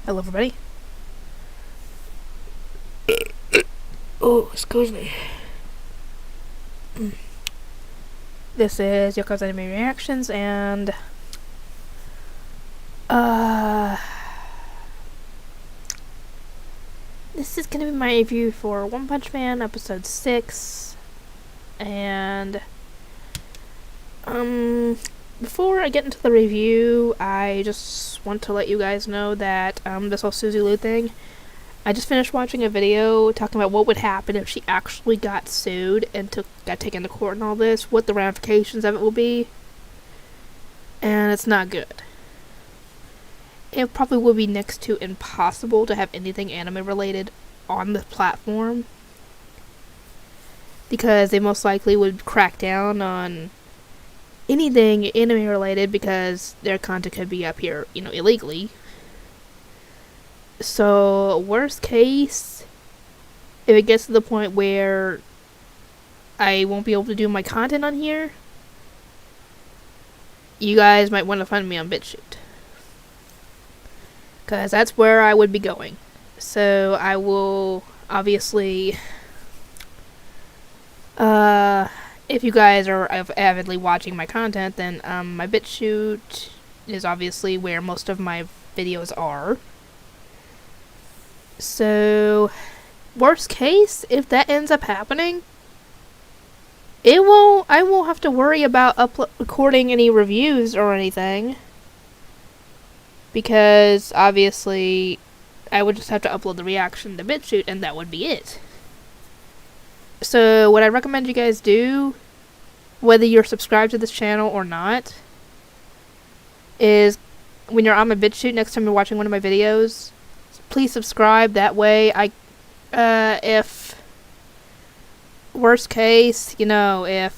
Hello everybody. Oh, excuse me. This is Yoko's Anime Reactions, and this is gonna be my review for One Punch Man episode 6. And before I get into the review, I just want to let you guys know that this whole Suzu thing, I just finished watching a video talking about what would happen if she actually got sued and got taken to court and all this, what the ramifications of it will be, and it's not good. It probably would be next to impossible to have anything anime related on the platform, because they most likely would crack down on anything anime related because their content could be up here, illegally. So, worst case, if it gets to the point where I won't be able to do my content on here, you guys might want to find me on BitChute, because that's where I would be going. So, I will, obviously, if you guys are avidly watching my content, then my BitChute is obviously where most of my videos are. So, worst case, if that ends up happening, I won't have to worry about recording any reviews or anything, because obviously I would just have to upload the reaction to BitChute and that would be it. So what I recommend you guys do, whether you're subscribed to this channel or not, is when you're on my BitChute, next time you're watching one of my videos, please subscribe. That way if worst case, if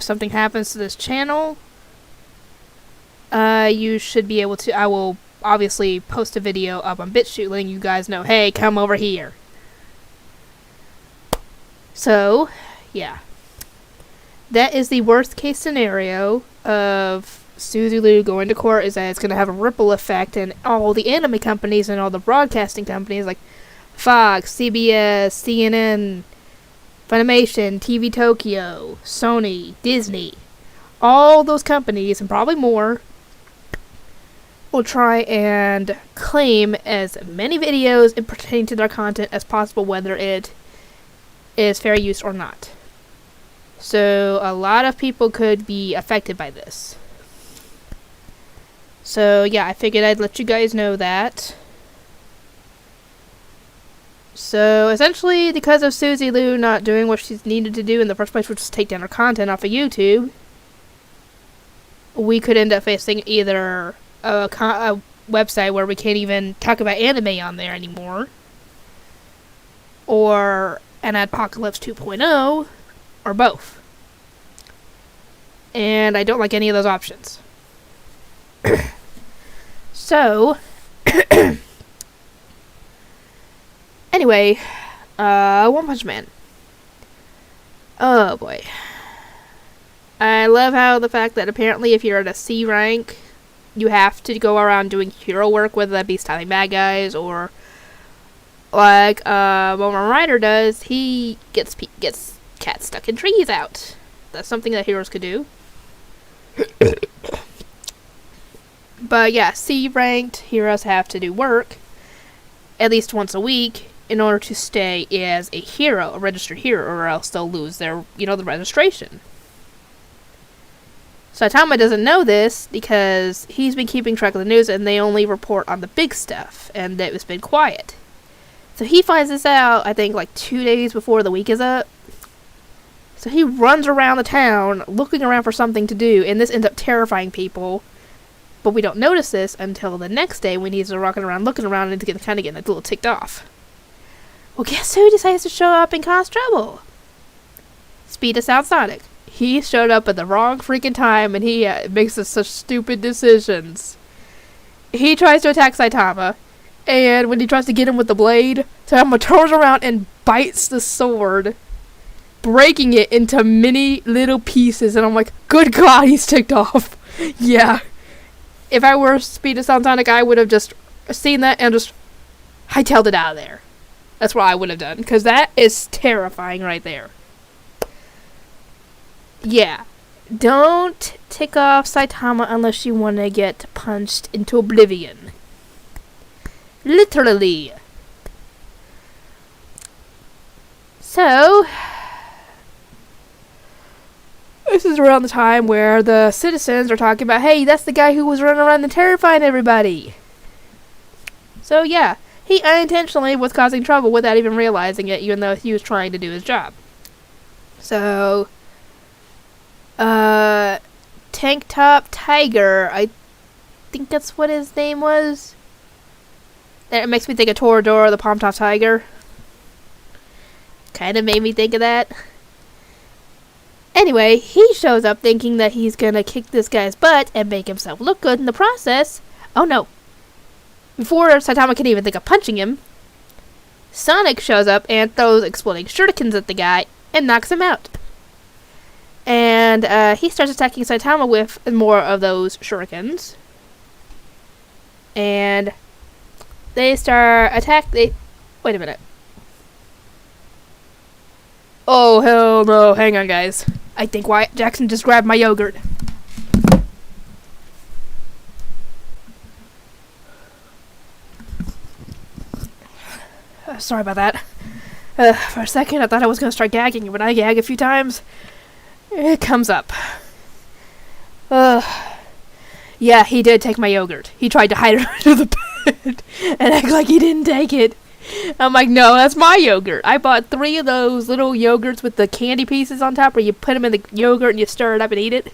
something happens to this channel, you should be able to, I will obviously post a video up on BitChute letting you guys know, hey, come over here. So, yeah. That is the worst case scenario of Suzu going to court, is that it's going to have a ripple effect, and all the anime companies and all the broadcasting companies like Fox, CBS, CNN, Funimation, TV Tokyo, Sony, Disney, all those companies, and probably more, will try and claim as many videos pertaining to their content as possible, whether it is fair use or not. So a lot of people could be affected by this. So yeah, I figured I'd let you guys know that. So essentially, because of Suzu not doing what she's needed to do in the first place, which is take down her content off of YouTube, we could end up facing either a website where we can't even talk about anime on there anymore, or an Apocalypse 2.0, or both. And I don't like any of those options. So, anyway, One Punch Man. Oh boy. I love how the fact that apparently if you're at a C rank, you have to go around doing hero work, whether that be styling bad guys, or like Bowman Rider does, he gets cats stuck in trees out. That's something that heroes could do. But yeah, C-ranked heroes have to do work at least once a week in order to stay as a hero, a registered hero, or else they'll lose their, the registration. Saitama doesn't know this because he's been keeping track of the news and they only report on the big stuff, and that it's been quiet. So he finds this out, I think, like 2 days before the week is up. So he runs around the town looking around for something to do, and this ends up terrifying people. But we don't notice this until the next day when he's walking around, looking around, and kind of getting a little ticked off. Well, guess who decides to show up and cause trouble? Speed of Sound Sonic. He showed up at the wrong freaking time, and he makes such stupid decisions. He tries to attack Saitama, and when he tries to get him with the blade, Saitama turns around and bites the sword, breaking it into many little pieces, and I'm like, good God, he's ticked off. Yeah. if I were Speed of Sound Sonic, I would have just seen that and just hightailed it out of there. That's what I would have done, because that is terrifying right there. Yeah. Don't tick off Saitama unless you want to get punched into oblivion. Literally. So, this is around the time where the citizens are talking about, hey, that's the guy who was running around and terrifying everybody. So, yeah, he unintentionally was causing trouble without even realizing it, even though he was trying to do his job. So, Tank Top Tiger, I think that's what his name was. That makes me think of Toradora, the Palm Top Tiger. Kind of made me think of that. Anyway, he shows up thinking that he's gonna kick this guy's butt and make himself look good in the process. Oh no. Before Saitama can even think of punching him, Sonic shows up and throws exploding shurikens at the guy and knocks him out. And he starts attacking Saitama with more of those shurikens. And they start wait a minute. Oh, hell no. Hang on, guys. I think Wyatt Jackson just grabbed my yogurt. Sorry about that. For a second, I thought I was going to start gagging. When I gag a few times, it comes up. Yeah, he did take my yogurt. He tried to hide it under the bed and act like he didn't take it. I'm like, no, that's my yogurt. I bought 3 of those little yogurts with the candy pieces on top where you put them in the yogurt and you stir it up and eat it.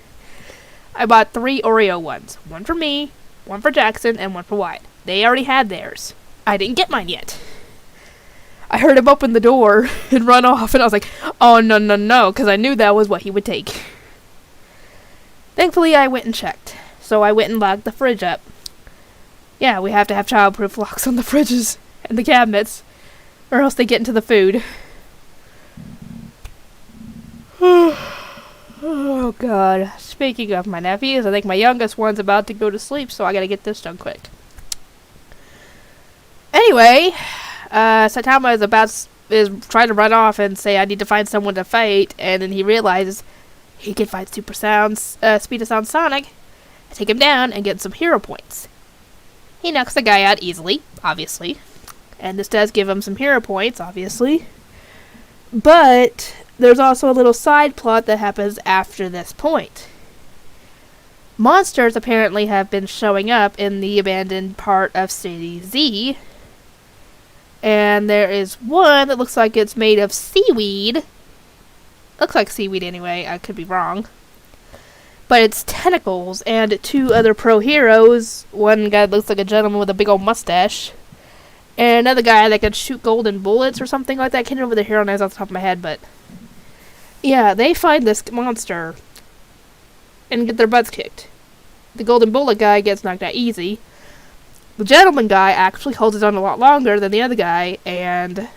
I bought 3 Oreo ones. 1 for me, 1 for Jackson, and 1 for Wyatt. They already had theirs. I didn't get mine yet. I heard him open the door and run off, and I was like, oh, no, no, no, because I knew that was what he would take. Thankfully, I went and checked. So I went and locked the fridge up. Yeah, we have to have childproof locks on the fridges and the cabinets, or else they get into the food. Oh, God. Speaking of my nephews, I think my youngest one's about to go to sleep, so I gotta get this done quick. Anyway, Saitama is trying to run off and say, I need to find someone to fight, and then he realizes he can fight Speed of Sound Sonic, take him down, and get some hero points. He knocks the guy out easily, obviously. And this does give him some hero points, obviously. But there's also a little side plot that happens after this point. Monsters apparently have been showing up in the abandoned part of City Z. And there is one that looks like it's made of seaweed. Looks like seaweed anyway, I could be wrong. But it's tentacles and 2 other pro heroes. One guy looks like a gentleman with a big old mustache. And another guy that could shoot golden bullets or something like that. I can't remember the hero names off the top of my head, but yeah, they find this monster and get their butts kicked. The golden bullet guy gets knocked out easy. The gentleman guy actually holds it on a lot longer than the other guy, and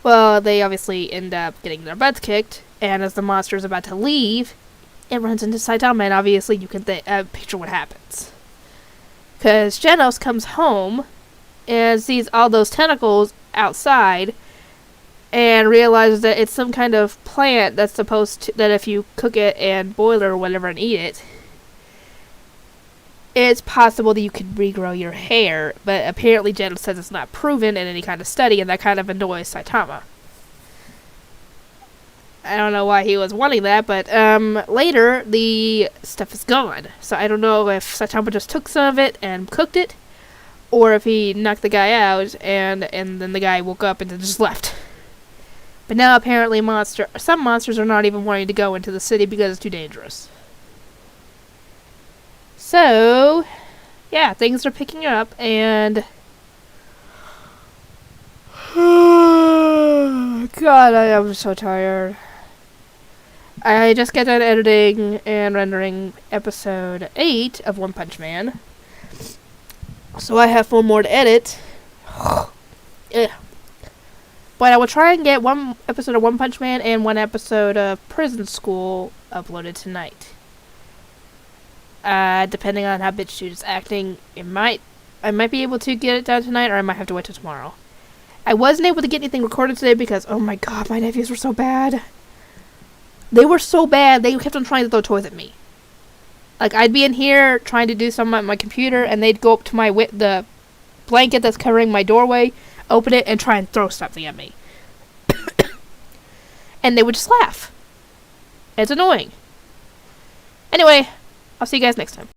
well, they obviously end up getting their butts kicked, and as the monster is about to leave, it runs into Saitama, and obviously you can picture what happens. Because Genos comes home and sees all those tentacles outside and realizes that it's some kind of plant that's that if you cook it and boil it or whatever and eat it, it's possible that you can regrow your hair. But apparently Genos says it's not proven in any kind of study, and that kind of annoys Saitama. I don't know why he was wanting that, but later the stuff is gone. So I don't know if Saitama just took some of it and cooked it, or if he knocked the guy out and then the guy woke up and then just left. But now apparently some monsters are not even wanting to go into the city because it's too dangerous. So, yeah, things are picking up, and God, I am so tired. I just got done editing and rendering episode 8 of One Punch Man. So I have 4 more to edit. Yeah. But I will try and get 1 episode of One Punch Man and 1 episode of Prison School uploaded tonight. Depending on how Bitch Dude is acting, I might be able to get it done tonight, or I might have to wait till tomorrow. I wasn't able to get anything recorded today because, oh my god, my nephews were so bad. They were so bad, they kept on trying to throw toys at me. Like, I'd be in here trying to do something on my computer, and they'd go up to the blanket that's covering my doorway, open it, and try and throw something at me. And they would just laugh. It's annoying. Anyway, I'll see you guys next time.